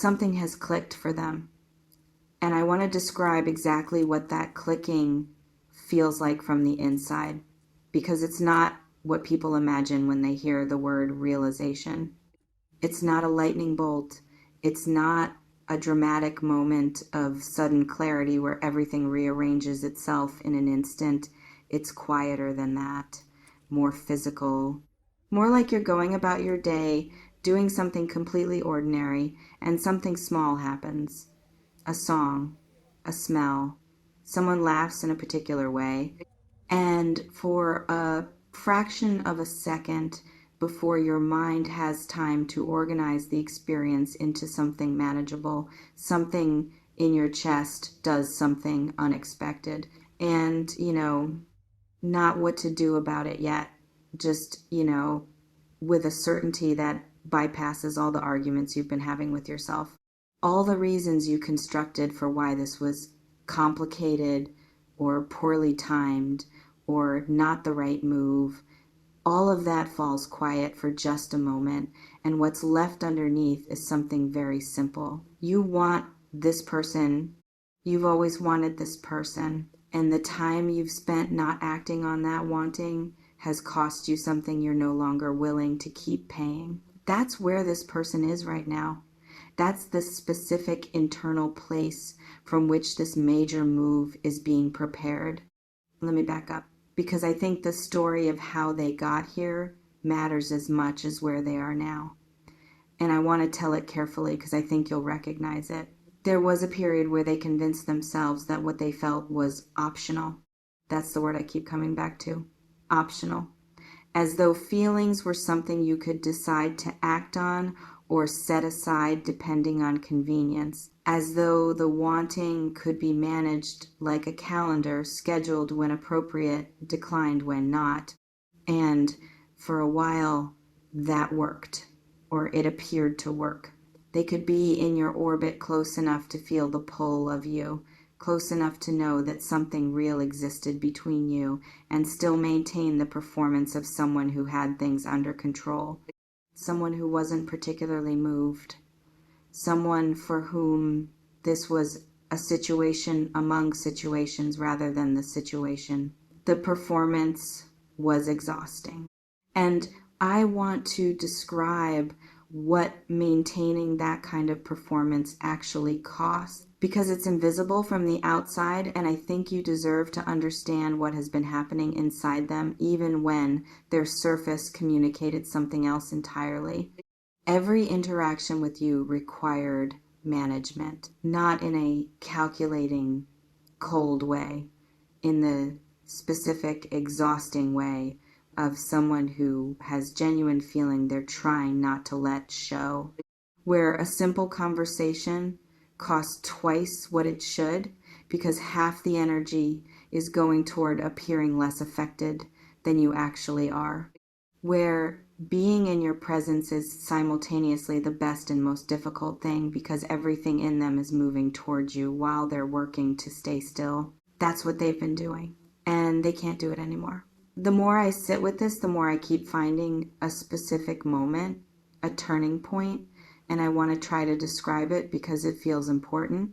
something has clicked for them. And I want to describe exactly what that clicking feels like from the inside, because it's not what people imagine when they hear the word realization. It's not a lightning bolt. It's not a dramatic moment of sudden clarity where everything rearranges itself in an instant. It's quieter than that, more physical, more like you're going about your day, doing something completely ordinary, and something small happens. A song, a smell, someone laughs in a particular way, and for a fraction of a second before your mind has time to organize the experience into something manageable, something in your chest does something unexpected. And, not what to do about it yet. Just, with a certainty that bypasses all the arguments you've been having with yourself. All the reasons you constructed for why this was complicated or poorly timed or not the right move, all of that falls quiet for just a moment, and what's left underneath is something very simple. You want this person. You've always wanted this person, and the time you've spent not acting on that wanting has cost you something you're no longer willing to keep paying. That's where this person is right now. That's the specific internal place from which this major move is being prepared. Let me back up, because I think the story of how they got here matters as much as where they are now. And I want to tell it carefully because I think you'll recognize it. There was a period where they convinced themselves that what they felt was optional. That's the word I keep coming back to. Optional. As though feelings were something you could decide to act on or set aside depending on convenience, as though the wanting could be managed like a calendar, scheduled when appropriate, declined when not. And for a while, that worked, or it appeared to work. They could be in your orbit close enough to feel the pull of you, close enough to know that something real existed between you, and still maintain the performance of someone who had things under control. Someone who wasn't particularly moved. Someone for whom this was a situation among situations rather than the situation. The performance was exhausting. And I want to describe what maintaining that kind of performance actually costs, because it's invisible from the outside, and I think you deserve to understand what has been happening inside them, even when their surface communicated something else entirely. Every interaction with you required management, not in a calculating, cold way, in the specific, exhausting way of someone who has genuine feeling they're trying not to let show, where a simple conversation costs twice what it should because half the energy is going toward appearing less affected than you actually are, where being in your presence is simultaneously the best and most difficult thing because everything in them is moving towards you while they're working to stay still. That's what they've been doing, and they can't do it anymore. The more I sit with this, the more I keep finding a specific moment, a turning point, and I want to try to describe it because it feels important.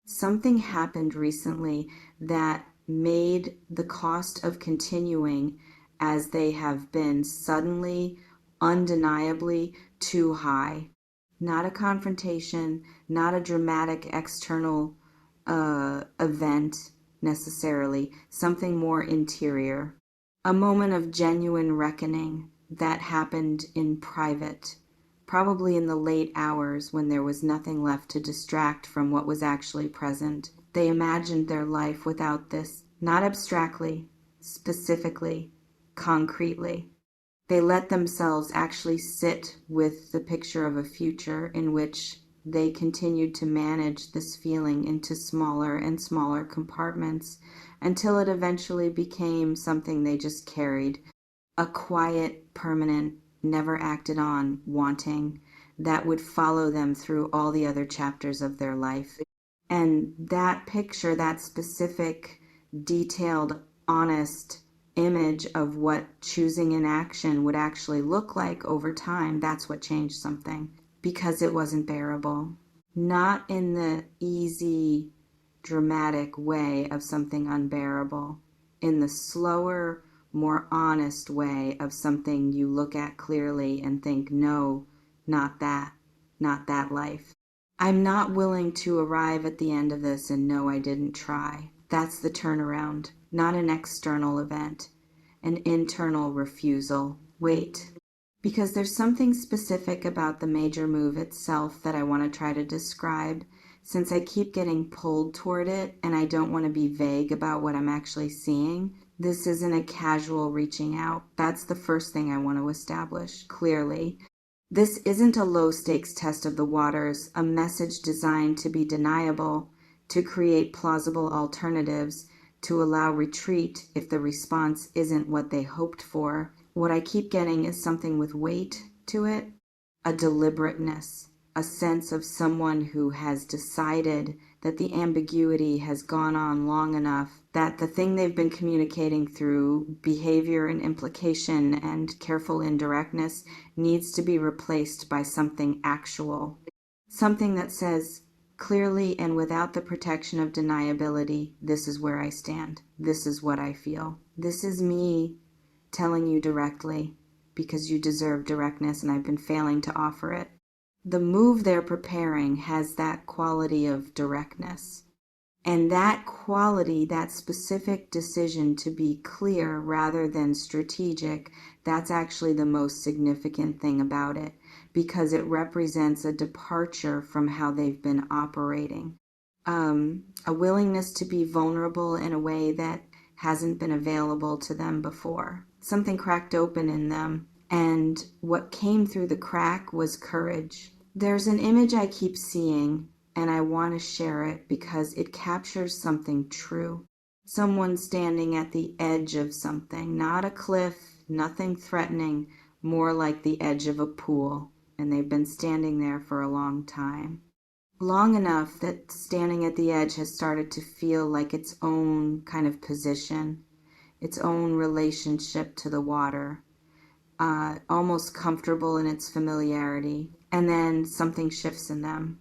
Something happened recently that made the cost of continuing as they have been suddenly, undeniably too high. Not a confrontation, not a dramatic external event necessarily, something more interior. A moment of genuine reckoning that happened in private, probably in the late hours when there was nothing left to distract from what was actually present. They imagined their life without this, not abstractly, specifically, concretely. They let themselves actually sit with the picture of a future in which they continued to manage this feeling into smaller and smaller compartments until it eventually became something they just carried, a quiet, permanent, never acted on wanting that would follow them through all the other chapters of their life. And that picture, that specific, detailed, honest image of what choosing an action would actually look like over time, that's what changed something, because it wasn't bearable. not in the easy, dramatic way of something unbearable, in the slower, more honest way of something you look at clearly and think, no, not that life. I'm not willing to arrive at the end of this and know I didn't try. That's the turnaround, not an external event, an internal refusal. Wait, because there's something specific about the major move itself that I want to try to describe, since I keep getting pulled toward it and I don't want to be vague about what I'm actually seeing. This isn't a casual reaching out. That's the first thing I want to establish clearly. This isn't a low-stakes test of the waters, a message designed to be deniable, to create plausible alternatives, to allow retreat if the response isn't what they hoped for. What I keep getting is something with weight to it, a deliberateness, a sense of someone who has decided that the ambiguity has gone on long enough, that the thing they've been communicating through behavior and implication and careful indirectness needs to be replaced by something actual. Something that says clearly and without the protection of deniability, this is where I stand. This is what I feel. This is me telling you directly because you deserve directness and I've been failing to offer it. The move they're preparing has that quality of directness. And that quality, that specific decision to be clear rather than strategic, that's actually the most significant thing about it, because it represents a departure from how they've been operating. A willingness to be vulnerable in a way that hasn't been available to them before. Something cracked open in them, and what came through the crack was courage. There's an image I keep seeing, and I want to share it because it captures something true. Someone standing at the edge of something, not a cliff, nothing threatening, more like the edge of a pool, and they've been standing there for a long time. Long enough that standing at the edge has started to feel like its own kind of position, its own relationship to the water, almost comfortable in its familiarity, and then something shifts in them.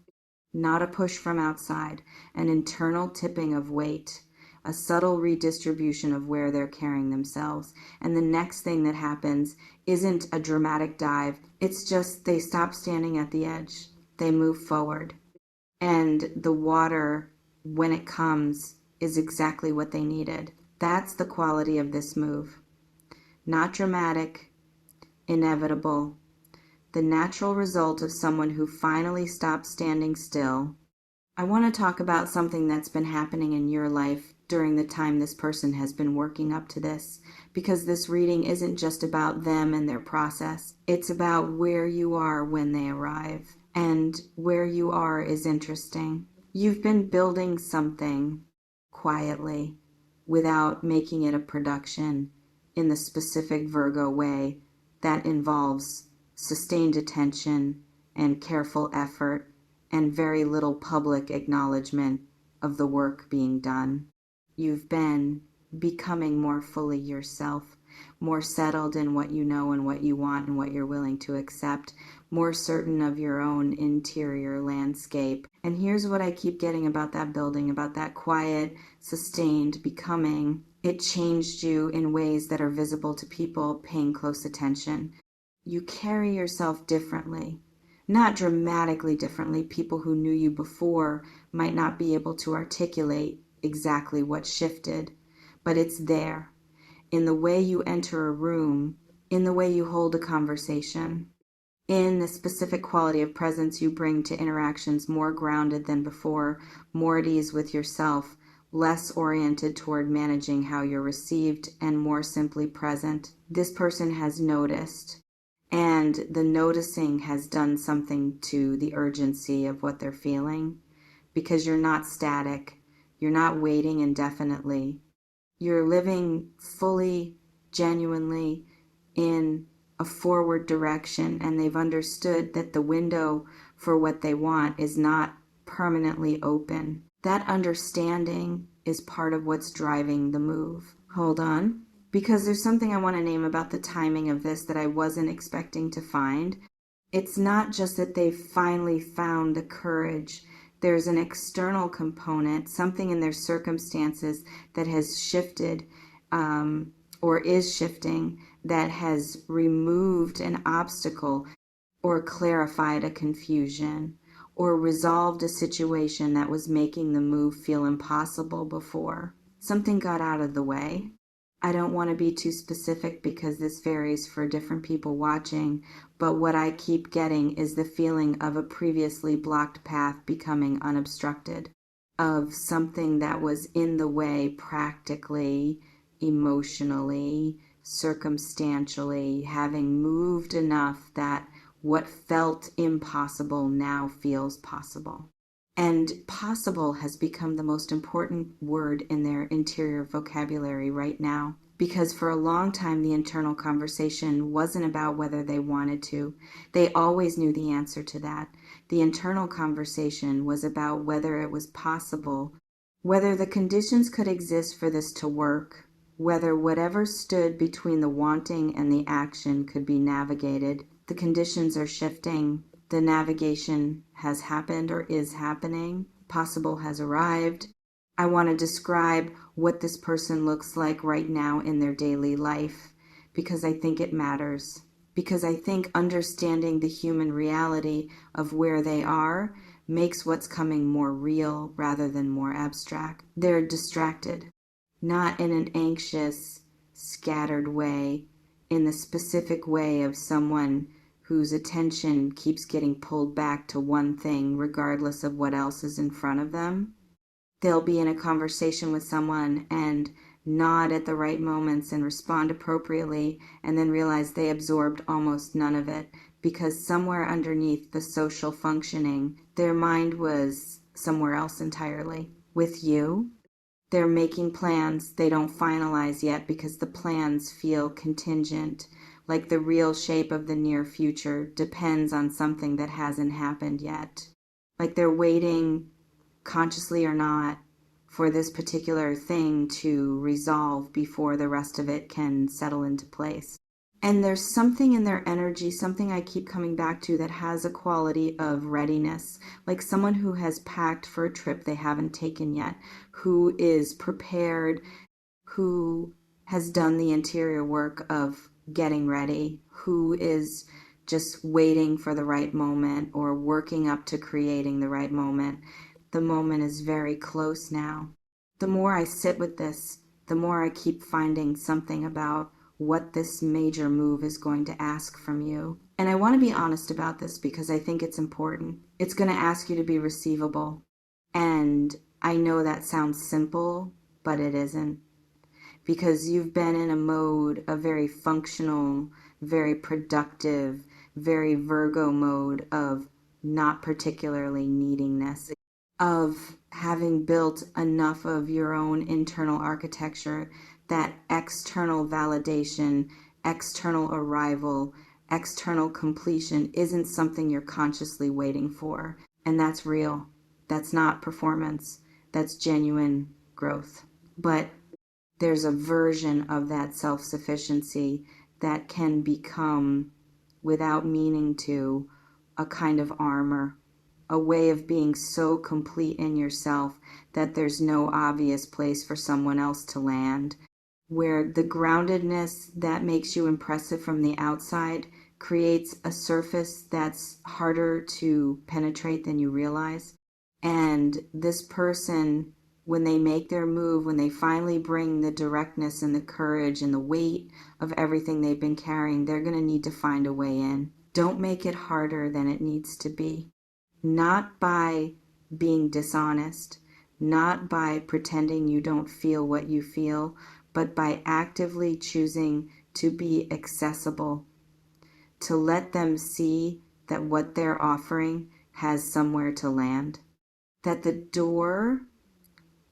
Not a push from outside, an internal tipping of weight, a subtle redistribution of where they're carrying themselves. And the next thing that happens isn't a dramatic dive, it's just they stop standing at the edge, they move forward. And the water, when it comes, is exactly what they needed. That's the quality of this move. Not dramatic, inevitable, the natural result of someone who finally stops standing still. I want to talk about something that's been happening in your life during the time this person has been working up to this, because this reading isn't just about them and their process. It's about where you are when they arrive. And where you are is interesting. You've been building something quietly without making it a production in the specific Virgo way that involves sustained attention and careful effort and very little public acknowledgement of the work being done. You've been becoming more fully yourself, more settled in what you know and what you want and what you're willing to accept, more certain of your own interior landscape. And here's what I keep getting about that building, about that quiet, sustained becoming. It changed you in ways that are visible to people paying close attention. You carry yourself differently. Not dramatically differently. People who knew you before might not be able to articulate exactly what shifted, but it's there. In the way you enter a room, in the way you hold a conversation, in the specific quality of presence you bring to interactions, more grounded than before, more at ease with yourself, less oriented toward managing how you're received, and more simply present. This person has noticed, and the noticing has done something to the urgency of what they're feeling, because you're not static, you're not waiting indefinitely. You're living fully, genuinely in a forward direction, and they've understood that the window for what they want is not permanently open. That understanding is part of what's driving the move. Hold on, because there's something I want to name about the timing of this that I wasn't expecting to find. It's not just that they've finally found the courage. There's an external component, something in their circumstances that has shifted, or is shifting, that has removed an obstacle or clarified a confusion or resolved a situation that was making the move feel impossible before. Something got out of the way. I don't want to be too specific because this varies for different people watching, but what I keep getting is the feeling of a previously blocked path becoming unobstructed, of something that was in the way practically, emotionally, circumstantially, having moved enough that what felt impossible now feels possible. And possible has become the most important word in their interior vocabulary right now. Because for a long time, the internal conversation wasn't about whether they wanted to. They always knew the answer to that. The internal conversation was about whether it was possible, whether the conditions could exist for this to work, whether whatever stood between the wanting and the action could be navigated. The conditions are shifting. The navigation has happened or is happening. Possible has arrived. I want to describe what this person looks like right now in their daily life because I think it matters. Because I think understanding the human reality of where they are makes what's coming more real rather than more abstract. They're distracted, not in an anxious, scattered way, in the specific way of someone whose attention keeps getting pulled back to one thing regardless of what else is in front of them. They'll be in a conversation with someone and nod at the right moments and respond appropriately and then realize they absorbed almost none of it because somewhere underneath the social functioning, their mind was somewhere else entirely. With you, they're making plans they don't finalize yet because the plans feel contingent, like the real shape of the near future depends on something that hasn't happened yet. Like they're waiting, consciously or not, for this particular thing to resolve before the rest of it can settle into place. And there's something in their energy, something I keep coming back to that has a quality of readiness, like someone who has packed for a trip they haven't taken yet, who is prepared, who has done the interior work of getting ready, who is just waiting for the right moment or working up to creating the right moment. The moment is very close now. The more I sit with this, the more I keep finding something about what this major move is going to ask from you. And I want to be honest about this because I think it's important. It's going to ask you to be receivable. And I know that sounds simple, but it isn't. Because you've been in a mode, a very functional, very productive, very Virgo mode of not particularly needingness, of having built enough of your own internal architecture that external validation, external arrival, external completion isn't something you're consciously waiting for. And that's real. That's not performance. That's genuine growth. But there's a version of that self-sufficiency that can become, without meaning to, a kind of armor, a way of being so complete in yourself that there's no obvious place for someone else to land, where the groundedness that makes you impressive from the outside creates a surface that's harder to penetrate than you realize. And this person, when they make their move, when they finally bring the directness and the courage and the weight of everything they've been carrying, they're going to need to find a way in. Don't make it harder than it needs to be. Not by being dishonest, not by pretending you don't feel what you feel, but by actively choosing to be accessible, to let them see that what they're offering has somewhere to land. That the door,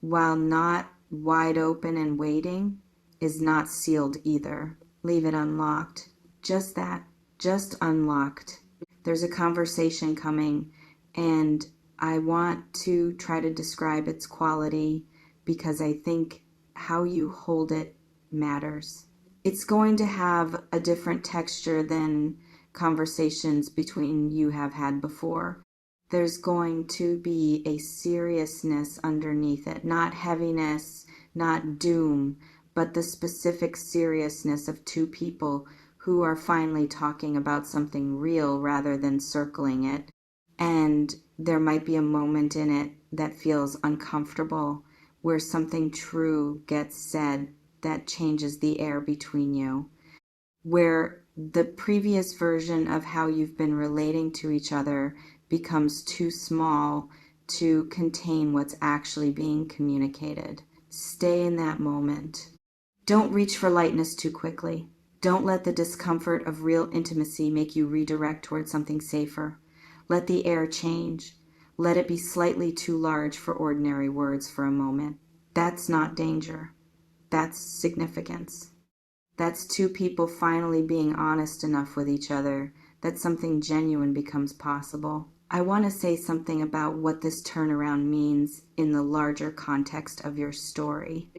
while not wide open and waiting, is not sealed either. Leave it unlocked. Just that, just unlocked. There's a conversation coming, and I want to try to describe its quality because I think how you hold it matters. It's going to have a different texture than conversations between you have had before. There's going to be a seriousness underneath it, not heaviness, not doom, but the specific seriousness of two people who are finally talking about something real rather than circling it. And there might be a moment in it that feels uncomfortable, where something true gets said that changes the air between you, where the previous version of how you've been relating to each other becomes too small to contain what's actually being communicated. Stay in that moment. Don't reach for lightness too quickly. Don't let the discomfort of real intimacy make you redirect towards something safer. Let the air change. Let it be slightly too large for ordinary words for a moment. That's not danger. That's significance. That's two people finally being honest enough with each other that something genuine becomes possible. I want to say something about what this turnaround means in the larger context of your story,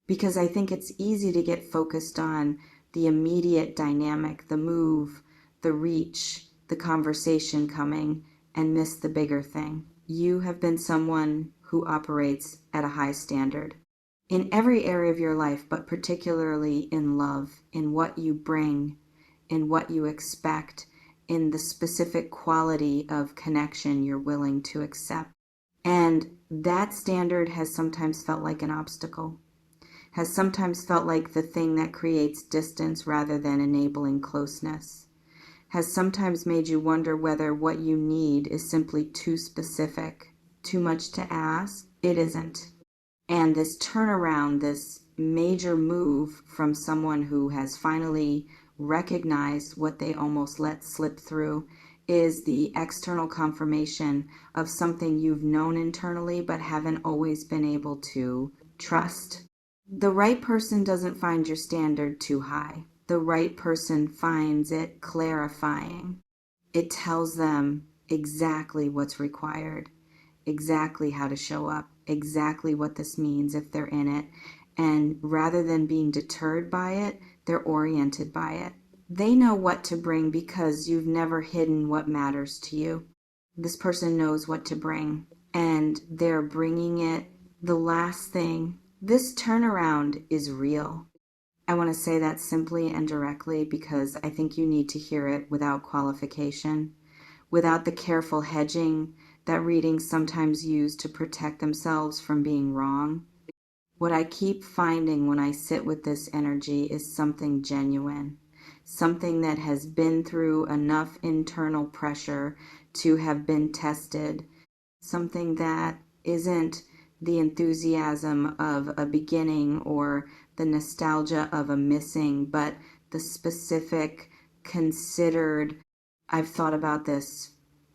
because I think it's easy to get focused on the immediate dynamic, the move, the reach, the conversation coming, and miss the bigger thing. You have been someone who operates at a high standard in every area of your life, but particularly in love, in what you bring, in what you expect, in the specific quality of connection you're willing to accept. And that standard has sometimes felt like an obstacle, has sometimes felt like the thing that creates distance rather than enabling closeness, has sometimes made you wonder whether what you need is simply too specific, too much to ask. It isn't. And this turnaround, this major move from someone who has finally recognized what they almost let slip through, is the external confirmation of something you've known internally but haven't always been able to trust. The right person doesn't find your standard too high. The right person finds it clarifying. It tells them exactly what's required, exactly how to show up, exactly what this means if they're in it. And rather than being deterred by it, they're oriented by it. They know what to bring because you've never hidden what matters to you. This person knows what to bring, and they're bringing it. The last thing, this turnaround is real. I want to say that simply and directly because I think you need to hear it without qualification, without the careful hedging that readings sometimes use to protect themselves from being wrong. What I keep finding when I sit with this energy is something genuine, something that has been through enough internal pressure to have been tested, something that isn't the enthusiasm of a beginning or the nostalgia of a missing, but the specific, considered, I've thought about this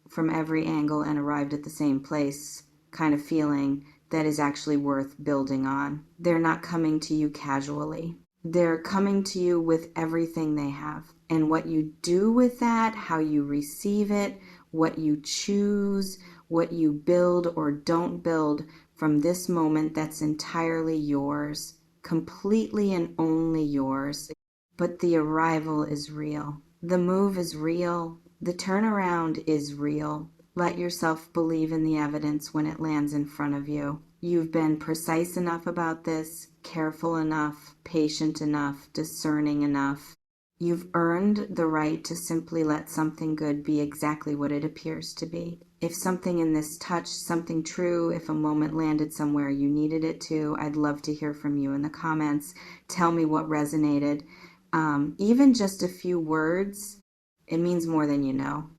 from every angle and arrived at the same place kind of feeling that is actually worth building on. They're not coming to you casually. They're coming to you with everything they have. And what you do with that, how you receive it, what you choose, what you build or don't build from this moment, that's entirely yours, completely and only yours. But the arrival is real. The move is real. The turnaround is real. Let yourself believe in the evidence when it lands in front of you. You've been precise enough about this, careful enough, patient enough, discerning enough. You've earned the right to simply let something good be exactly what it appears to be. If something in this touched something true, if a moment landed somewhere you needed it to, I'd love to hear from you in the comments. Tell me what resonated. Even just a few words, it means more than you know.